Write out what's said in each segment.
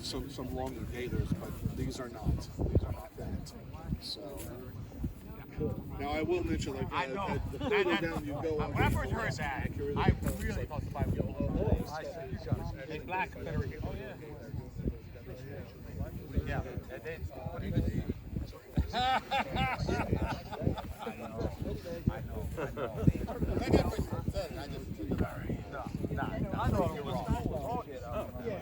some longer gators, but these are not. These are not that. So now I will mention, like, I know. the further down you go, when I first heard that, I really thought the Bible was a black Confederate. Oh yeah. Yeah. What do you do? I know. I know you're wrong. Yeah.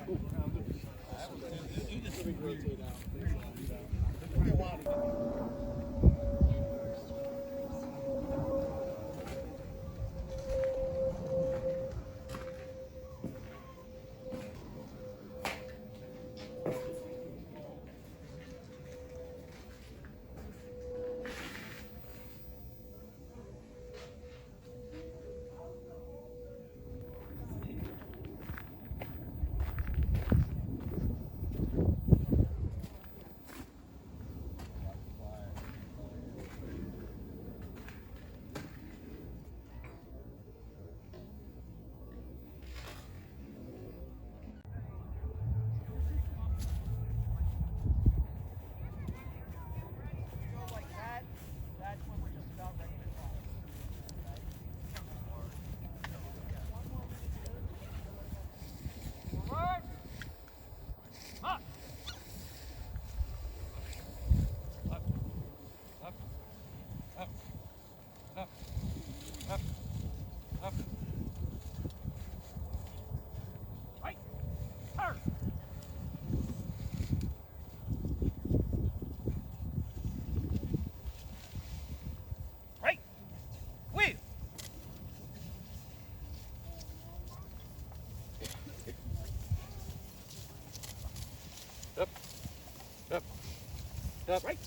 Up. Right.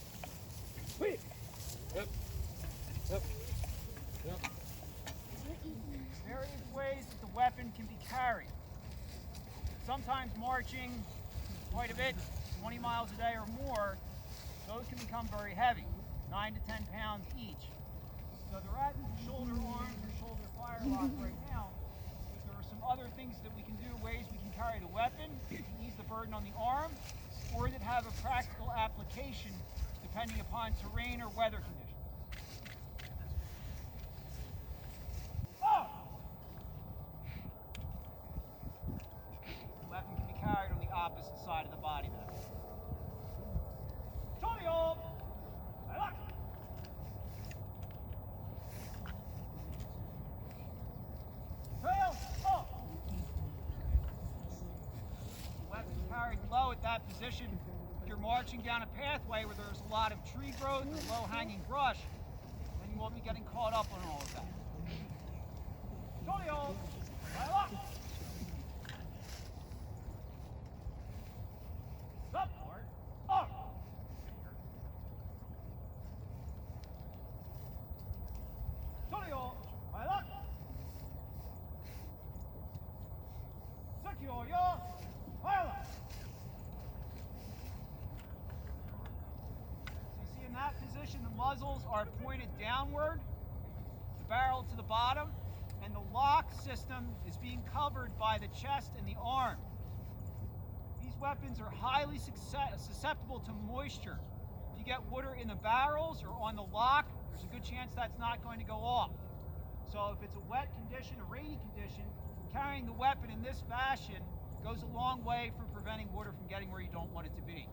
Wait. Up. Various ways that the weapon can be carried. Sometimes marching quite a bit, 20 miles a day or more, those can become very heavy, 9 to 10 pounds each. So they're at shoulder arms or shoulder firelock right now. But there are some other things that we can do, ways we can carry the weapon, ease the burden on the arm, or that have a practical application depending upon terrain or weather conditions. The weapon can be carried on the opposite side of the body though. Carried low at that position. If you're marching down a pathway where there's a lot of tree growth or low-hanging brush, then you won't be getting caught up on all of that. The muzzles are pointed downward, the barrel to the bottom, and the lock system is being covered by the chest and the arm. These weapons are highly susceptible to moisture. If you get water in the barrels or on the lock, there's a good chance that's not going to go off. So if it's a wet condition, a rainy condition, carrying the weapon in this fashion goes a long way for preventing water from getting where you don't want it to be.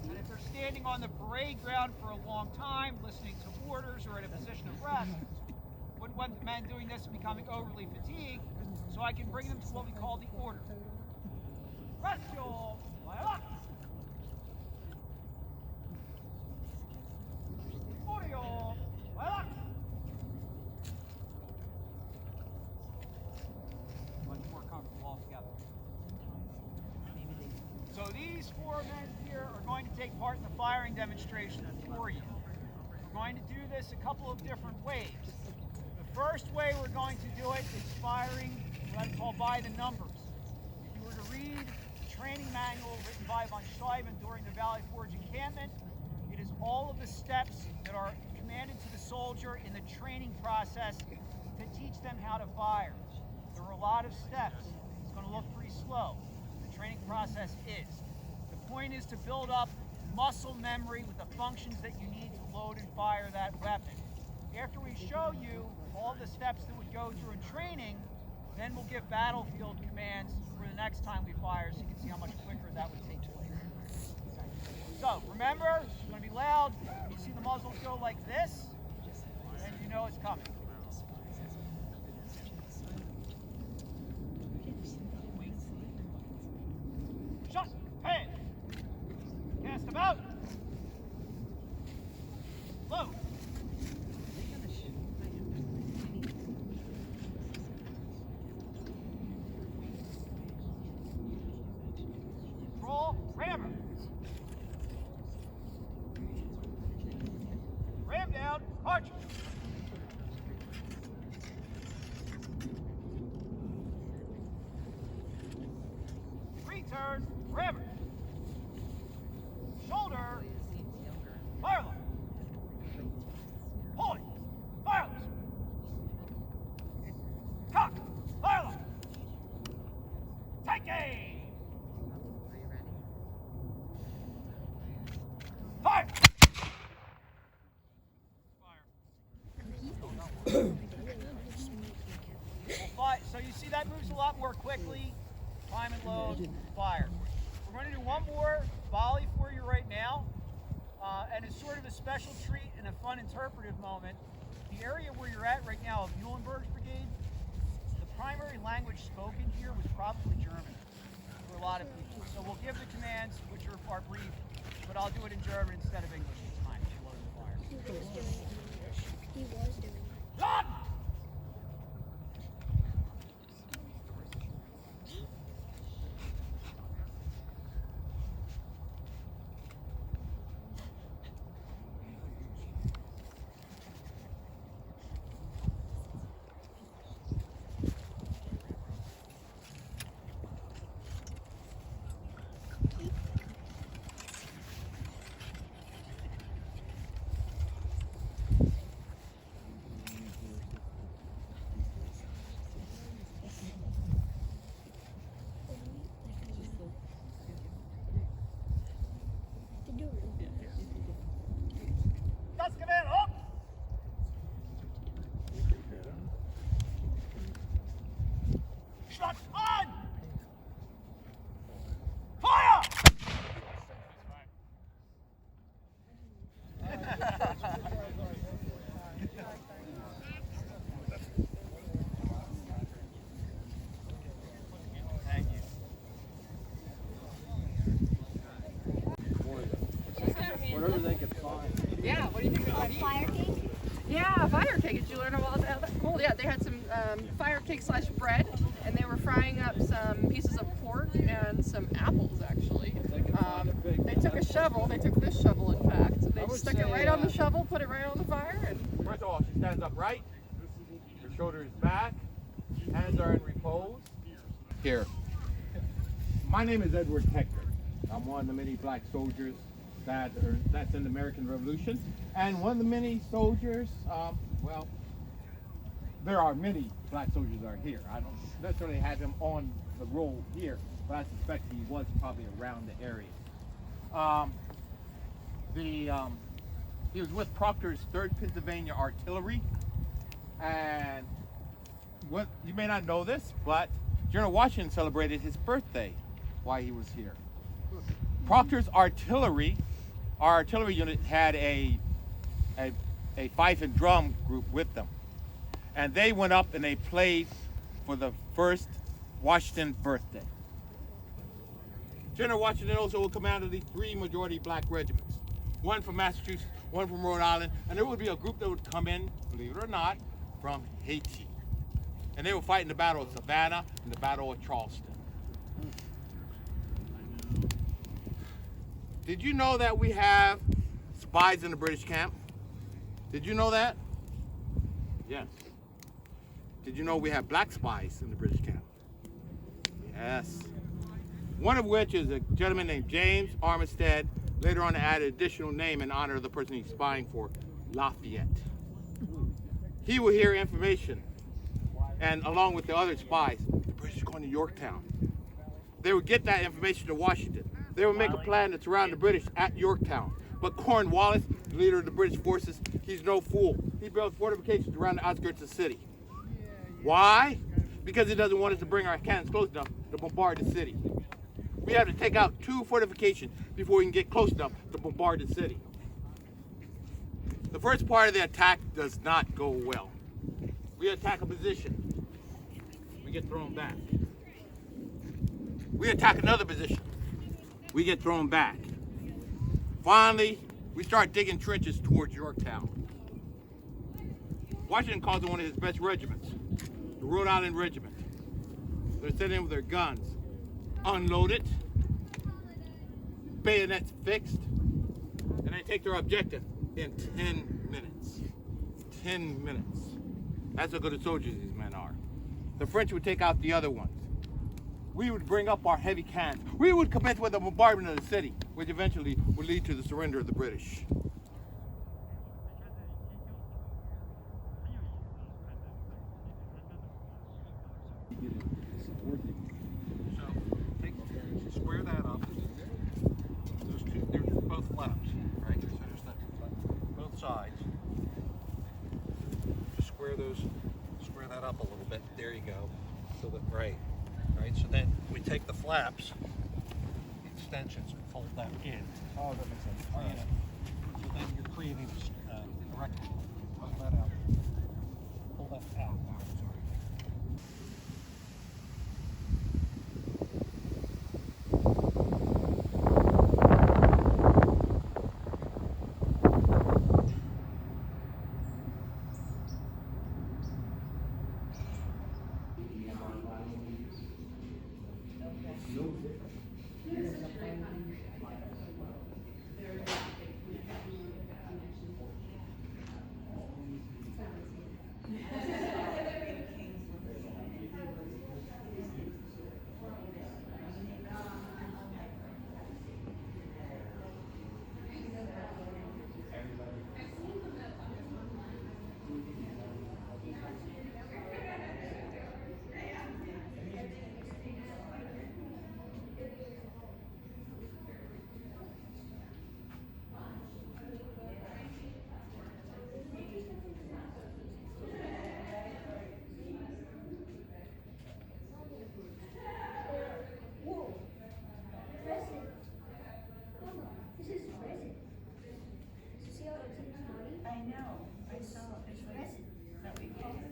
And if they're standing on the parade ground for a long time, listening to orders or in a position of rest, wouldn't want the men doing this becoming overly fatigued, so I can bring them to what we call the order. Rest your much more comfortable altogether. So these four men here are going to take part in the firing demonstration for you. We're going to do this a couple of different ways. The first way we're going to do it is firing what I call by the numbers. If you were to read the training manual written by von Steuben during the Valley Forge encampment, it is all of the steps that are commanded to the soldier in the training process to teach them how to fire. There are a lot of steps. It's going to look pretty slow. The training process is. The point is to build up muscle memory with the functions that you need to load and fire that weapon. After we show you all the steps that would go through in training, then we'll give battlefield commands for the next time we fire, so you can see how much quicker that would take place. So remember, it's going to be loud. You see the muzzle go like this, and you know it's coming. Shut, hand, cast about, load. Roll, rammer. Ram down, archer. Return, rammer. Shoulder, fireless. Point, fireless. Cock, fireless. Take aim. Fire! So you see that moves a lot more quickly. Climb and load, fire. We're going to do one more volley for you right now. And it's sort of a special treat and a fun interpretive moment. The area where you're at right now of Muhlenberg's brigade, the primary language spoken here was probably German for a lot of people. So we'll give the commands, which are brief, but I'll do it in German instead of English this time. If you load the fire. He was doing it. He was doing it. Done! Das Gewehr hoch! Schlag an! Feuer! Thank you. Whatever they can find. Yeah, what do you think about that? Fire cake? Yeah, fire cake. Did you learn about that? Cool. Yeah, they had some fire cake slash bread, and they were frying up some pieces of pork and some apples, actually. They took a shovel. They took this shovel, in fact. They stuck it right on the shovel, put it right on the fire, and First of all, she stands upright. Her shoulder is back. Hands are in repose. Here. My name is Edward Hector. I'm one of the many black soldiers that's in the American Revolution. And one of the many soldiers, well, there are many black soldiers that are here. I don't necessarily have him on the roll here, but I suspect he was probably around the area. He was with Proctor's 3rd Pennsylvania Artillery, and what you may not know this, but General Washington celebrated his birthday while he was here. Proctor's artillery, our artillery unit had a fife and drum group with them, and they went up and they played for the first Washington birthday. General Washington also commanded the 3 majority black regiments, one from Massachusetts, one from Rhode Island, and there would be a group that would come in, believe it or not, from Haiti. And they were fighting the Battle of Savannah and the Battle of Charleston. Did you know that we have spies in the British camp? Did you know that? Yes. Did you know we have black spies in the British camp? Yes. One of which is a gentleman named James Armistead, later on added additional name in honor of the person he's spying for, Lafayette. He will hear information and along with the other spies, the British are going to Yorktown. They would get that information to Washington. They would make a plan to surround the British at Yorktown. But Cornwallis, the leader of the British forces, he's no fool. He built fortifications around the outskirts of the city. Why? Because he doesn't want us to bring our cannons close enough to bombard the city. We have to take out 2 fortifications before we can get close enough to bombard the city. The first part of the attack does not go well. We attack a position. We get thrown back. We attack another position. We get thrown back. Finally, we start digging trenches towards Yorktown. Washington calls in one of his best regiments, the Rhode Island Regiment. They're sent in with their guns, unloaded, bayonets fixed, and they take their objective in 10 minutes. 10 minutes. That's how good of soldiers these men are. The French would take out the other ones. We would bring up our heavy cannons. We would commence with a bombardment of the city, which eventually would lead to the surrender of the British. So square that up. Those two, they're both flaps, right? So there's both sides. Just square that up a little bit. There you go. So that right. So then we take the flaps, the extensions, and fold them in. Oh, that makes sense. All right. So then you're creating a rectangle. Pull that out. Pull that out.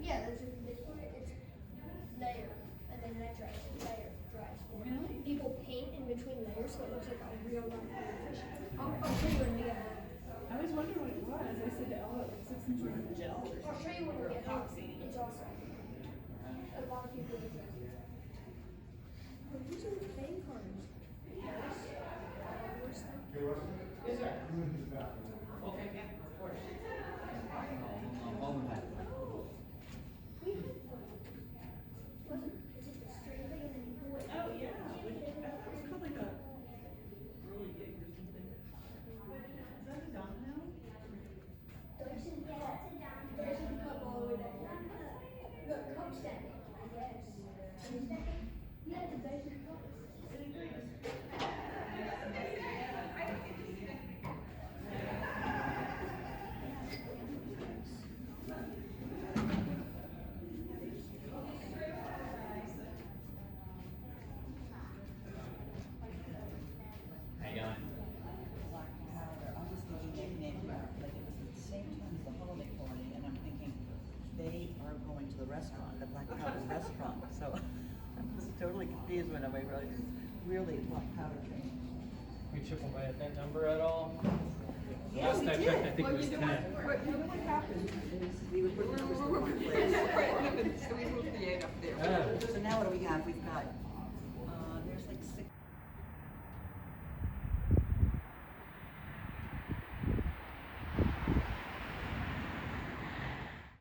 Yeah, there's it's layer, and then that dries, layer, dries. Really? People paint in between layers so it looks like a real round fish. I'll show you when we get home. I was wondering what it was. I said, oh, it's 6 inches of gel. I'll show you when we get home. It's awesome. A lot of people do that. But these are the playing cards. Is there? Okay, yeah, of course. Oh, yeah. I thought it was called like a really big or something. Is that a domino? There's a couple over there. Look, cup stacking, I guess. Yeah, the basic cups. The restaurant, the Black Powder restaurant. So I was totally confused when I realized it's really Black Powder train. We chip away at that number at all? Yeah, Last we I did. checked, I think Well, it was you 10. know what happened? We would put the numbers in the wrong place. Right, so we moved the 8 up there. Oh. So now what do we have? We've got, there's like 6.